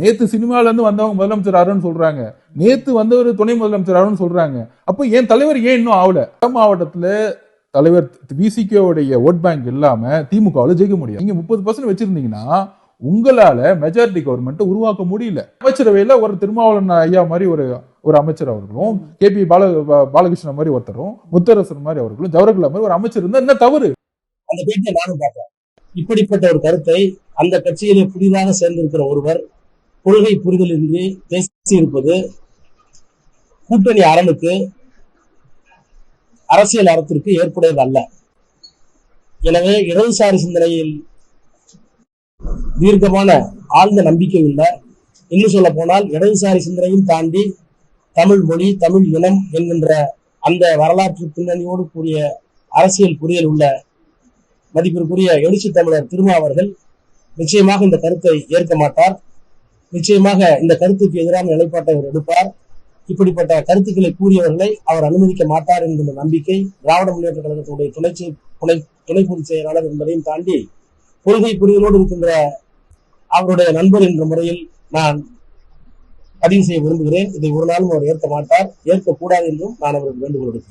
நேத்து சினிமால இருந்து வந்தவங்க முதலமைச்சர் ஆறுன்னு சொல்றாங்க, நேத்து வந்தவர் துணை முதலமைச்சர் ஆறுன்னு சொல்றாங்க. அப்ப என் தலைவர் ஏன் இன்னும் ஆகல? மாவட்டத்துல தலைவர் விசிகேவுடைய ஓட் பேங்க் இல்லாம திமுகவில் ஜெயிக்க முடியும். நீங்க 30% வச்சிருந்தீங்கன்னா உங்களால மெஜாரிட்டி கவர்மெண்ட் உருவாக்க முடியல. அமைச்சரவையில ஒரு திருமாவளவன் ஐயா மாதிரி ஒரு அமைச்சர் அவர்களும், கேபி பாலகிருஷ்ணன் மாதிரி ஒருத்தரும், முத்தரசன் மாதிரி அவர்களும், ஜவஹர்லால் மாதிரி ஒரு அமைச்சர் இருந்தா என்ன தவறு? அந்த பேட்டியை நானும் பார்த்தேன். இப்படிப்பட்ட ஒரு கருத்தை அந்த கட்சியிலே புதிதாக சேர்ந்திருக்கிற ஒருவர் கொள்கை புரிதலின்றி பேசியிருப்பது கூட்டணி அரணுக்கு, அரசியல் அறத்திற்கு ஏற்புடையது அல்ல. எனவே இடதுசாரி சிந்தனையில் தீர்க்கமான ஆழ்ந்த நம்பிக்கை உள்ள, இன்னும் சொல்ல போனால் இடதுசாரி சிந்தனையும் தாண்டி தமிழ் மொழி, தமிழ் இனம் என்கின்ற அந்த வரலாற்று பின்னணியோடு கூடிய அரசியல் புரியல் உள்ள மதிப்பிற்குரிய எழுச்சி தமிழர் திருமாவர்கள் நிச்சயமாக இந்த கருத்தை ஏற்க மாட்டார். நிச்சயமாக இந்த கருத்துக்கு எதிரான நிலைப்பாட்டை அவர் எடுப்பார். இப்படிப்பட்ட கருத்துக்களை கூறியவர்களை அவர் அனுமதிக்க மாட்டார் என்கின்ற நம்பிக்கை திராவிட முன்னேற்ற கழகத்துடைய துணை பொதுச் செயலாளர் என்பதையும் தாண்டி கொள்கை புரிதலோடு இருக்கின்ற அவருடைய நண்பர் என்ற முறையில் நான் பதிவு செய்ய விரும்புகிறேன். இதை ஒரு நாளும் அவர் ஏற்க மாட்டார், ஏற்கக்கூடாது என்றும் நான் அவருக்கு வேண்டுகோள் விடுக்கிறேன்.